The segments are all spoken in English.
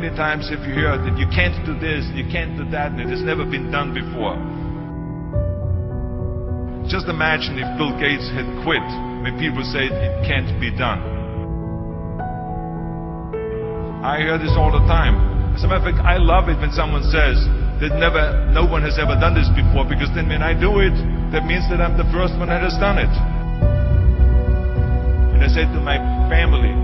many times have you heard that you can't do this, you can't do that, and it has never been done before? Just imagine if Bill Gates had quit when people said it can't be done. I hear this all the time. As a matter of fact, I love it when someone says that no one has ever done this before, because then when I do it, that means that I'm the first one that has done it. And I said to my family,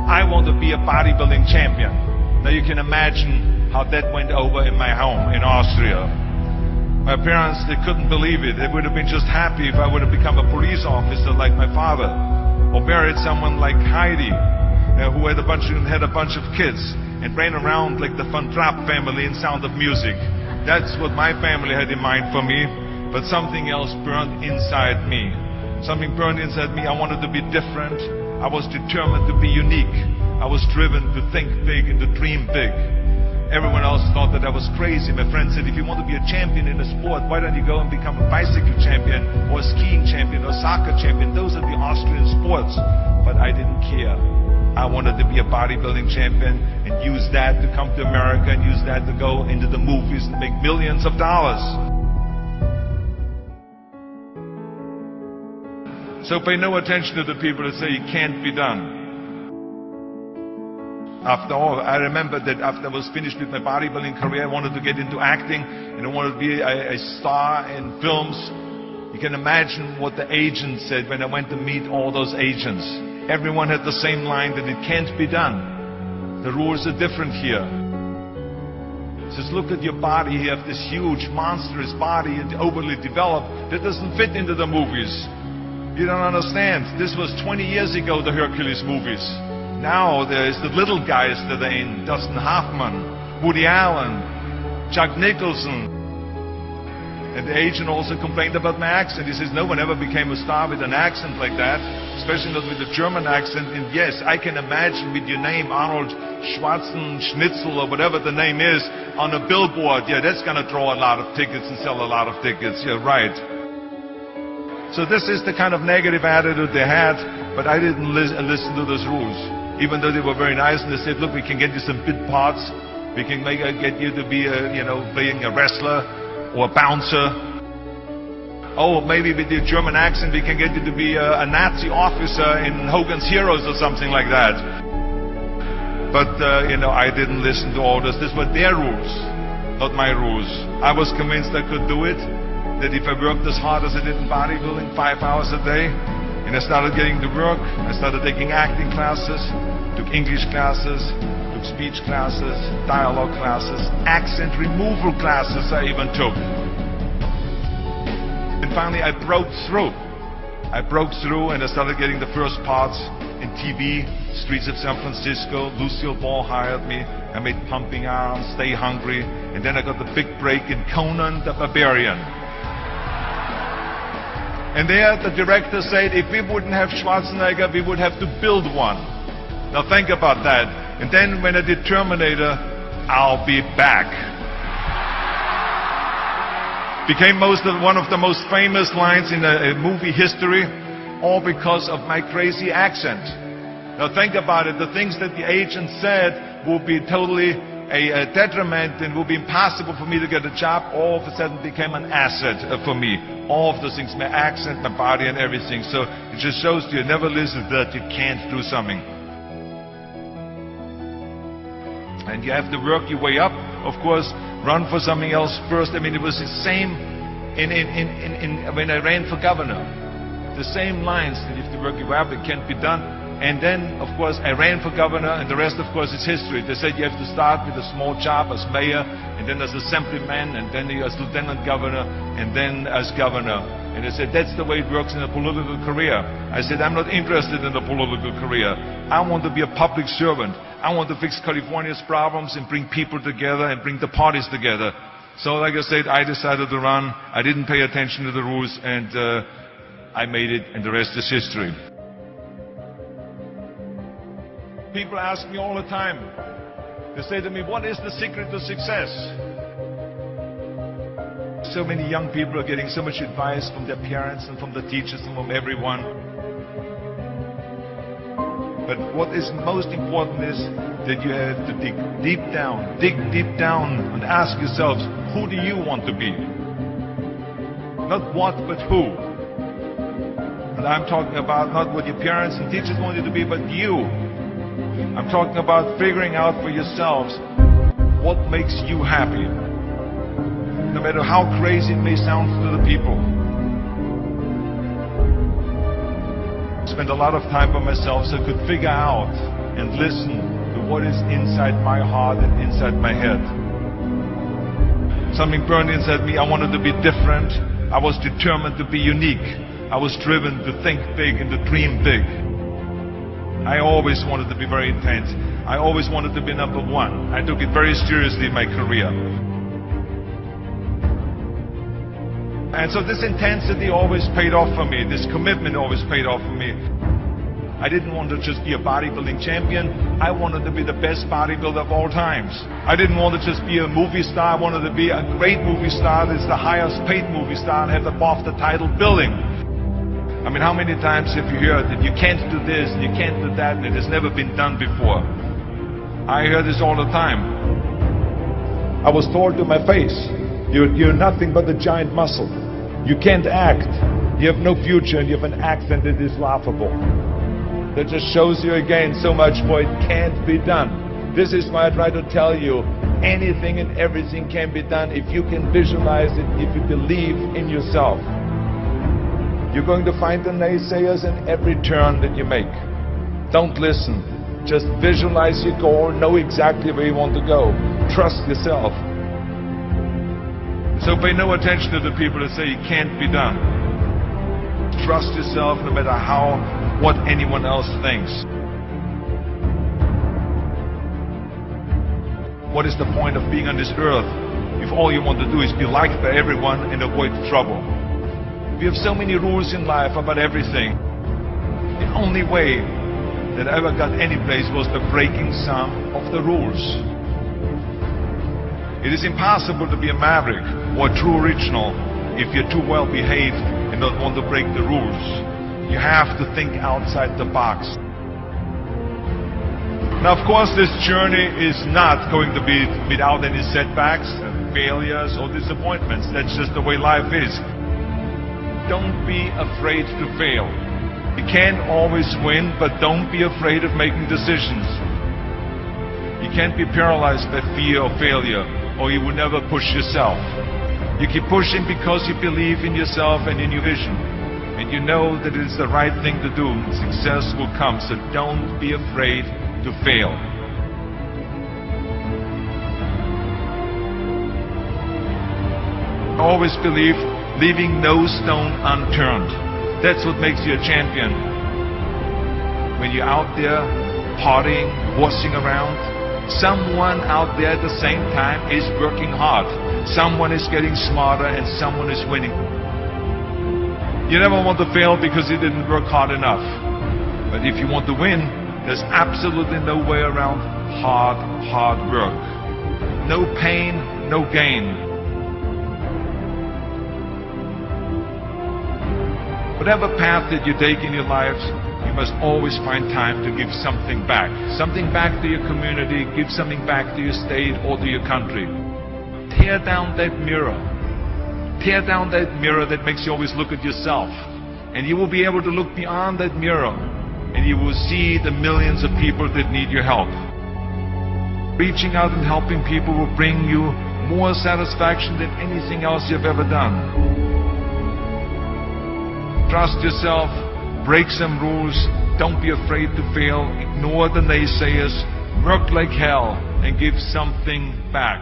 I want to be a bodybuilding champion. Now you can imagine how that went over in my home in Austria. My parents, they couldn't believe it. They would have been just happy if I would have become a police officer like my father, or married someone like Heidi, who had a bunch of kids and ran around like the Van Trapp family in Sound of Music. That's what my family had in mind for me, but something else burned inside me. Something burned inside me. I wanted to be different. I was determined to be unique. I was driven to think big and to dream big. Everyone else thought that I was crazy. My friend said, if you want to be a champion in a sport, why don't you go and become a bicycle champion or a skiing champion or a soccer champion? Those are the Austrian sports. But I didn't care. I wanted to be a bodybuilding champion and use that to come to America and use that to go into the movies and make millions of dollars. So pay no attention to the people that say it can't be done. After all, I remember that after I was finished with my bodybuilding career, I wanted to get into acting and I wanted to be a star in films. You can imagine what the agent said when I went to meet all those agents. Everyone had the same line that it can't be done. The rules are different here. Says, look at your body. You have this huge, monstrous body and overly developed that doesn't fit into the movies. You don't understand. This was 20 years ago, the Hercules movies. Now there's the little guys that are in. Dustin Hoffman, Woody Allen, Jack Nicholson. And the agent also complained about my accent. He says, no one ever became a star with an accent like that, especially not with a German accent. And yes, I can imagine with your name, Arnold Schwarzenegger or whatever the name is, on a billboard. Yeah, that's going to draw a lot of tickets and sell a lot of tickets. Yeah, right. So this is the kind of negative attitude they had, but I didn't listen to those rules. Even though they were very nice and they said, look, we can get you some bit parts. We can get you to be, playing a wrestler or a bouncer. Oh, maybe with your German accent we can get you to be a Nazi officer in Hogan's Heroes or something like that. But, I didn't listen to all this. These were their rules, not my rules. I was convinced I could do it. That if I worked as hard as I did in bodybuilding, 5 hours a day, and I started getting to work, I started taking acting classes, took English classes, took speech classes, dialogue classes, accent removal classes I even took. And finally I broke through. I broke through and I started getting the first parts in TV, Streets of San Francisco. Lucille Ball hired me. I made Pumping Iron, Stay Hungry, and then I got the big break in Conan the Barbarian. And there the director said, if we wouldn't have Schwarzenegger, we would have to build one. Now think about that. And then when I did Terminator, I'll be back. Became one of the most famous lines in movie history, all because of my crazy accent. Now think about it. The things that the agent said will be totally a detriment and will be impossible for me to get a job, all of a sudden became an asset for me. All of those things, my accent, my body and everything. So it just shows you never listen to that you can't do something. And you have to work your way up. Of course, run for something else first. I mean, it was the same when I ran for governor. The same lines that you have to work your way up, it can't be done. And then, of course, I ran for governor, and the rest, of course, is history. They said you have to start with a small job as mayor, and then as assemblyman, and then as lieutenant governor, and then as governor. And they said, that's the way it works in a political career. I said, I'm not interested in a political career. I want to be a public servant. I want to fix California's problems and bring people together and bring the parties together. So, like I said, I decided to run. I didn't pay attention to the rules, and I made it, and the rest is history. People ask me all the time, they say to me, what is the secret to success? So many young people are getting so much advice from their parents and from the teachers and from everyone. But what is most important is that you have to dig deep down and ask yourselves, who do you want to be? Not what, but who. And I'm talking about not what your parents and teachers want you to be, but you. I'm talking about figuring out for yourselves what makes you happy. No matter how crazy it may sound to the people. I spent a lot of time by myself so I could figure out and listen to what is inside my heart and inside my head. Something burned inside me. I wanted to be different. I was determined to be unique. I was driven to think big and to dream big. I always wanted to be very intense. I always wanted to be number one. I took it very seriously in my career. And so this intensity always paid off for me. This commitment always paid off for me. I didn't want to just be a bodybuilding champion. I wanted to be the best bodybuilder of all times. I didn't want to just be a movie star. I wanted to be a great movie star that's the highest paid movie star and have the BAFTA title billing. I mean, how many times have you heard that you can't do this and you can't do that and it has never been done before? I hear this all the time. I was told to my face, you're nothing but a giant muscle. You can't act. You have no future and you have an accent that is laughable. That just shows you again so much more it can't be done. This is why I try to tell you, anything and everything can be done if you can visualize it, if you believe in yourself. You're going to find the naysayers in every turn that you make. Don't listen. Just visualize your goal, know exactly where you want to go. Trust yourself. So pay no attention to the people that say it can't be done. Trust yourself no matter what anyone else thinks. What is the point of being on this earth if all you want to do is be liked by everyone and avoid trouble? We have so many rules in life about everything. The only way that I ever got any place was by breaking some of the rules. It is impossible to be a maverick or a true original if you're too well behaved and don't want to break the rules. You have to think outside the box. Now, of course, this journey is not going to be without any setbacks, failures, or disappointments. That's just the way life is. Don't be afraid to fail. You can't always win, but don't be afraid of making decisions. You can't be paralyzed by fear of failure, or you will never push yourself. You keep pushing because you believe in yourself and in your vision. And you know that it is the right thing to do. Success will come, so don't be afraid to fail. I always believe leaving no stone unturned. That's what makes you a champion. When you're out there partying, horsing around, someone out there at the same time is working hard. Someone is getting smarter and someone is winning. You never want to fail because you didn't work hard enough. But if you want to win, there's absolutely no way around hard work. No pain, no gain. Whatever path that you take in your lives, you must always find time to give something back. Something back to your community, give something back to your state or to your country. Tear down that mirror. Tear down that mirror that makes you always look at yourself. And you will be able to look beyond that mirror. And you will see the millions of people that need your help. Reaching out and helping people will bring you more satisfaction than anything else you've ever done. Trust yourself, break some rules, don't be afraid to fail, ignore the naysayers, work like hell, and give something back.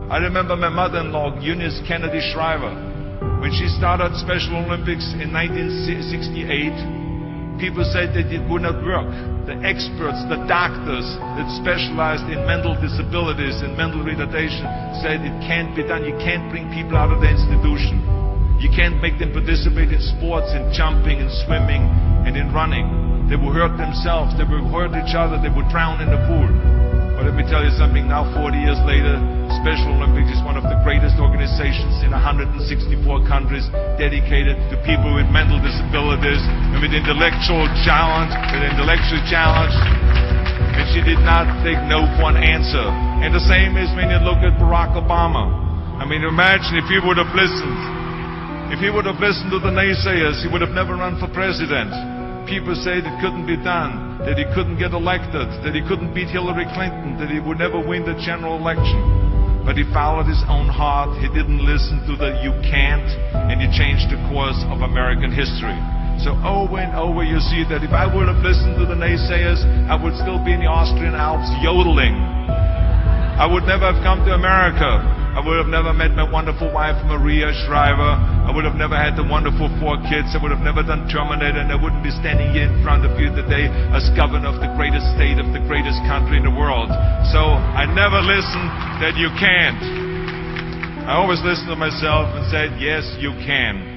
I remember my mother-in-law, Eunice Kennedy Shriver, when she started Special Olympics in 1968, people said that it would not work. The experts, the doctors that specialized in mental disabilities and mental retardation said it can't be done. You can't bring people out of the institution. You can't make them participate in sports, in jumping, in swimming, and in running. They will hurt themselves. They will hurt each other. They will drown in the pool. But let me tell you something. Now, 40 years later, Special Olympics is one of the greatest organizations in 180 164 countries dedicated to people with mental disabilities and with intellectual challenge, and she did not take no for an answer. And the same is when you look at Barack Obama. I mean, imagine if he would have listened. If he would have listened to the naysayers, he would have never run for president. People say it couldn't be done, that he couldn't get elected, that he couldn't beat Hillary Clinton, that he would never win the general election. But he followed his own heart. He didn't listen to the "you can't," and he changed the course of American history. So over and over you see that if I would have listened to the naysayers, I would still be in the Austrian Alps yodeling. I would never have come to America. I would have never met my wonderful wife, Maria Shriver. I would have never had the wonderful 4 kids. I would have never done Terminator, and I wouldn't be standing here in front of you today as governor of the greatest state of the greatest country in the world. So I never listened that you can't. I always listened to myself and said, yes, you can.